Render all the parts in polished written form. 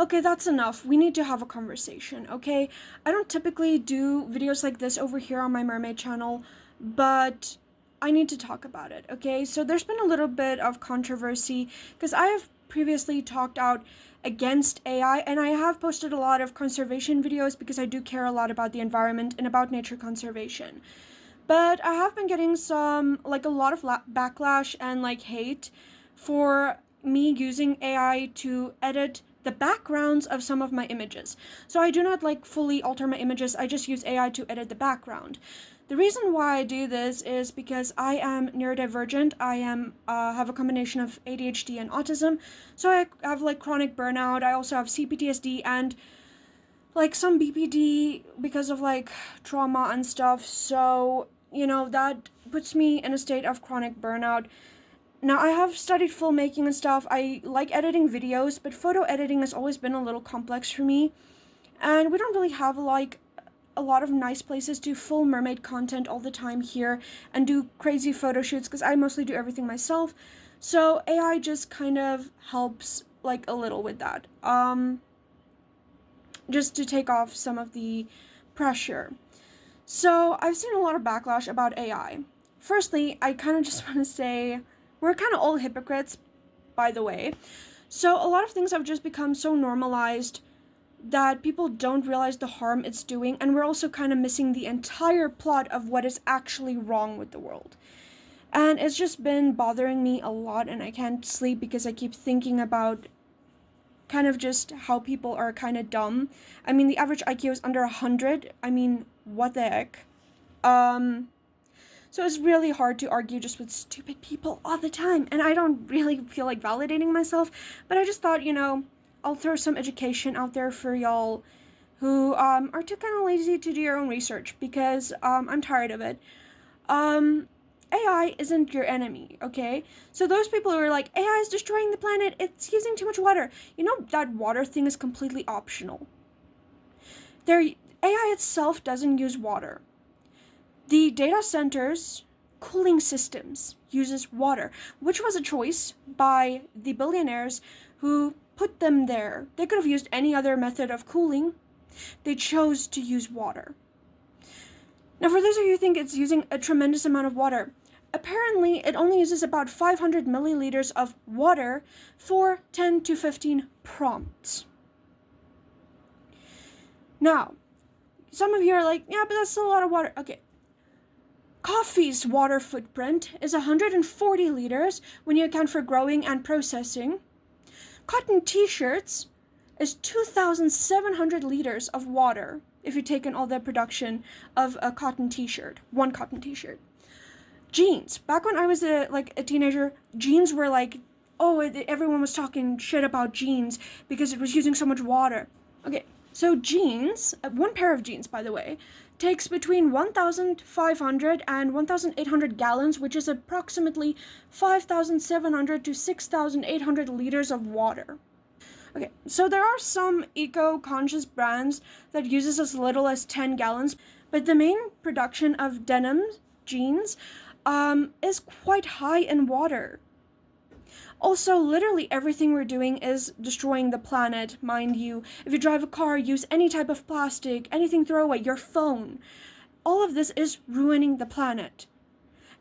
Okay, that's enough. We need to have a conversation, okay? I don't typically do videos like this over here on my mermaid channel, but I need to talk about it, okay? So there's been a little bit of controversy because I have previously talked out against AI, and I have posted a lot of conservation videos because I do care a lot about the environment and about nature conservation. But I have been getting a lot of backlash and hate for me using AI to edit the backgrounds of some of my images. So I do not fully alter my images, I just use AI to edit the background. The reason why I do this is because I am neurodivergent. I have a combination of ADHD and autism. So I have chronic burnout. I also have CPTSD and some BPD because of trauma and stuff. So, that puts me in a state of chronic burnout. Now, I have studied filmmaking and stuff. I like editing videos, but photo editing has always been a little complex for me. And we don't really have a lot of nice places to film mermaid content all the time here and do crazy photo shoots because I mostly do everything myself. So AI just kind of helps a little with that. Just to take off some of the pressure. So I've seen a lot of backlash about AI. Firstly, I kind of just want to say we're kind of all hypocrites, by the way. So a lot of things have just become so normalized that people don't realize the harm it's doing, and we're also kind of missing the entire plot of what is actually wrong with the world. And it's just been bothering me a lot, and I can't sleep because I keep thinking about kind of just how people are kind of dumb. I mean, the average IQ is under 100. I mean, what the heck? So it's really hard to argue just with stupid people all the time, and I don't really feel like validating myself, but I just thought, I'll throw some education out there for y'all who are too kind of lazy to do your own research, because I'm tired of it. AI isn't your enemy, okay? So those people who are like, AI is destroying the planet, it's using too much water. That water thing is completely optional. AI itself doesn't use water. The data centers cooling systems uses water, which was a choice by the billionaires who put them there. They could have used any other method of cooling. They chose to use water. Now, for those of you who think it's using a tremendous amount of water, apparently it only uses about 500 milliliters of water for 10 to 15 prompts. Now, some of you are like, yeah, but that's still a lot of water. Okay. Coffee's water footprint is 140 liters when you account for growing and processing. Cotton t-shirts is 2,700 liters of water if you take in all the production of a cotton t-shirt, one cotton t-shirt. Jeans. Back when I was a teenager, jeans were everyone was talking shit about jeans because it was using so much water. Okay, so jeans, one pair of jeans, by the way, takes between 1,500 and 1,800 gallons, which is approximately 5,700 to 6,800 liters of water. Okay, so there are some eco-conscious brands that uses as little as 10 gallons, but the main production of denim jeans is quite high in water. Also, literally everything we're doing is destroying the planet, mind you. If you drive a car, use any type of plastic, anything throw away, your phone. All of this is ruining the planet.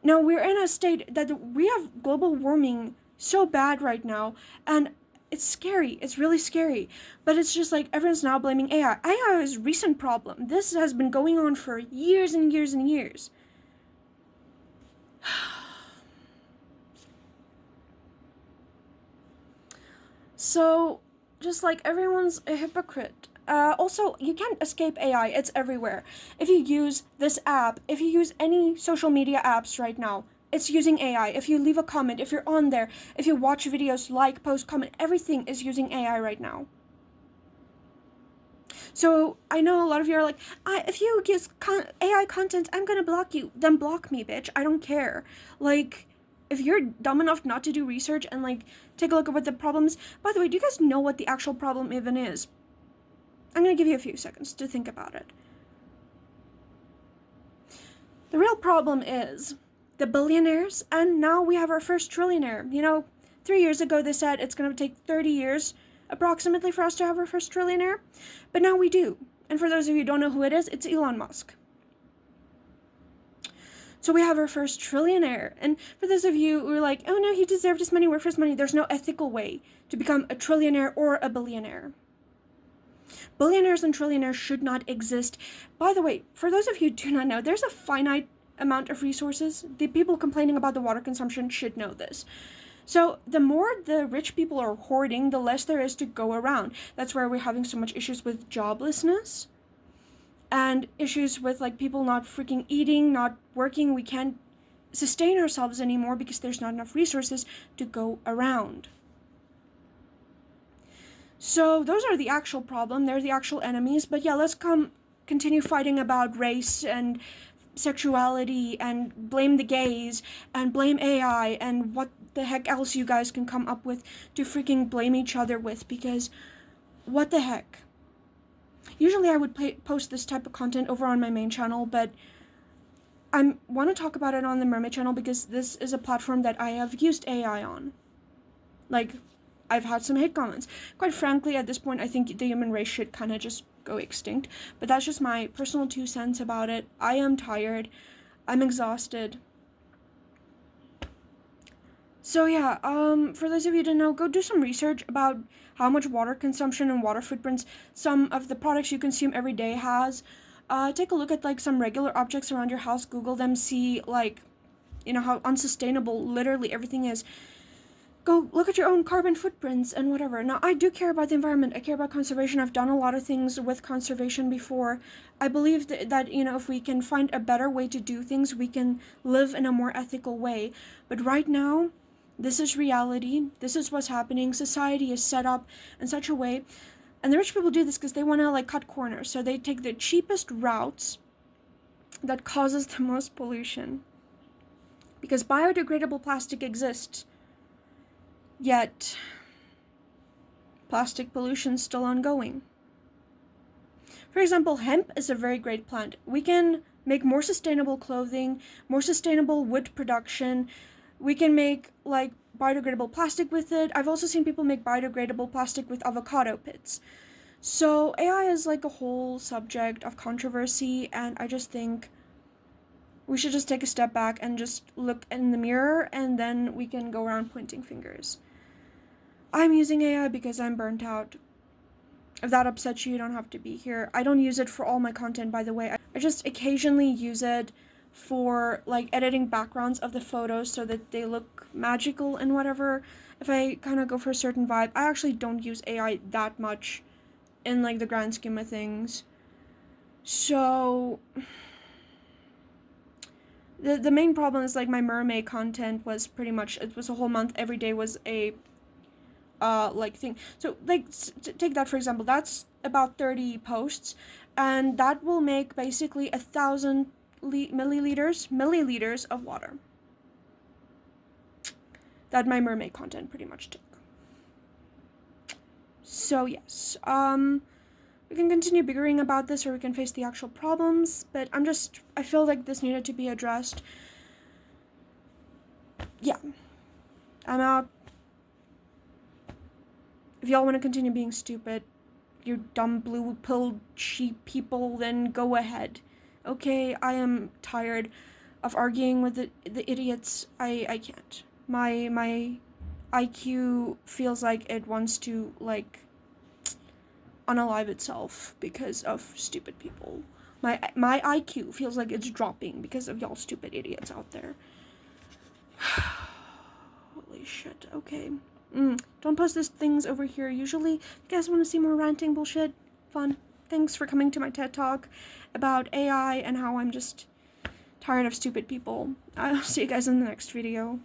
Now, we're in a state that we have global warming so bad right now, and it's scary. It's really scary. But it's just everyone's now blaming AI. AI is a recent problem. This has been going on for years and years and years. So, just everyone's a hypocrite. Also, you can't escape AI. It's everywhere. If you use this app, if you use any social media apps right now, it's using AI. If you leave a comment, if you're on there, if you watch videos, post, comment, everything is using AI right now. So, I know a lot of you are like, if you use AI content, I'm gonna block you. Then block me, bitch. I don't care. If you're dumb enough not to do research and take a look at what the problem is. By the way, do you guys know what the actual problem even is? I'm gonna give you a few seconds to think about it. The real problem is the billionaires, and now we have our first trillionaire. 3 years ago they said it's gonna take 30 years approximately, for us to have our first trillionaire. But now we do. And for those of you who don't know who it is, it's Elon Musk. So we have our first trillionaire. And for those of you who are like, oh no, he deserved his money, worked for his money, there's no ethical way to become a trillionaire or a billionaire. Billionaires and trillionaires should not exist. By the way, for those of you who do not know, there's a finite amount of resources. The people complaining about the water consumption should know this. So the more the rich people are hoarding, the less there is to go around. That's why we're having so much issues with joblessness and issues with like people not freaking eating, not working. We can't sustain ourselves anymore because there's not enough resources to go around. So those are the actual problem. They're the actual enemies. But yeah, let's continue fighting about race and sexuality and blame the gays and blame AI and what the heck else you guys can come up with to freaking blame each other with, because what the heck. Usually I would post this type of content over on my main channel, but I want to talk about it on the Mermaid channel because this is a platform that I have used AI on. Like, I've had some hate comments. Quite frankly, at this point, I think the human race should kind of just go extinct. But that's just my personal 2 cents about it. I am tired. I'm exhausted. So yeah, for those of you who don't know, go do some research about how much water consumption and water footprints some of the products you consume every day has. Take a look at like some regular objects around your house. Google them. See like, you know, how unsustainable literally everything is. Go look at your own carbon footprints and whatever. Now, I do care about the environment. I care about conservation. I've done a lot of things with conservation before. I believe that, you know, if we can find a better way to do things, we can live in a more ethical way. But right now, this is reality. This is what's happening. Society is set up in such a way. And the rich people do this because they want to, like, cut corners. So they take the cheapest routes that causes the most pollution. Because biodegradable plastic exists. Yet, plastic pollution is still ongoing. For example, hemp is a very great plant. We can make more sustainable clothing, more sustainable wood production. We can make, like, biodegradable plastic with it. I've also seen people make biodegradable plastic with avocado pits. So, AI is, like, a whole subject of controversy, and I just think we should just take a step back and just look in the mirror, and then we can go around pointing fingers. I'm using AI because I'm burnt out. If that upsets you, you don't have to be here. I don't use it for all my content, by the way. I just occasionally use it for, like, editing backgrounds of the photos so that they look magical and whatever. If I kind of go for a certain vibe, I actually don't use AI that much in, like, the grand scheme of things. So the main problem is, like, my mermaid content was pretty much, it was a whole month. Every day was a like thing. So like take that for example, that's about 30 posts, and that will make basically 1,000 milliliters of water that my mermaid content pretty much took. So yes, we can continue bickering about this, or we can face the actual problems, but I feel like this needed to be addressed. Yeah, I'm out. If y'all want to continue being stupid, you dumb blue-pilled sheep people, then go ahead. Okay, I am tired of arguing with the idiots. I can't. My IQ feels like it wants to, like, unalive itself because of stupid people. My IQ feels like it's dropping because of y'all stupid idiots out there. Holy shit, okay. Don't post these things over here. Usually, you guys want to see more ranting bullshit? Fun. Thanks for coming to my TED Talk about AI and how I'm just tired of stupid people. I'll see you guys in the next video.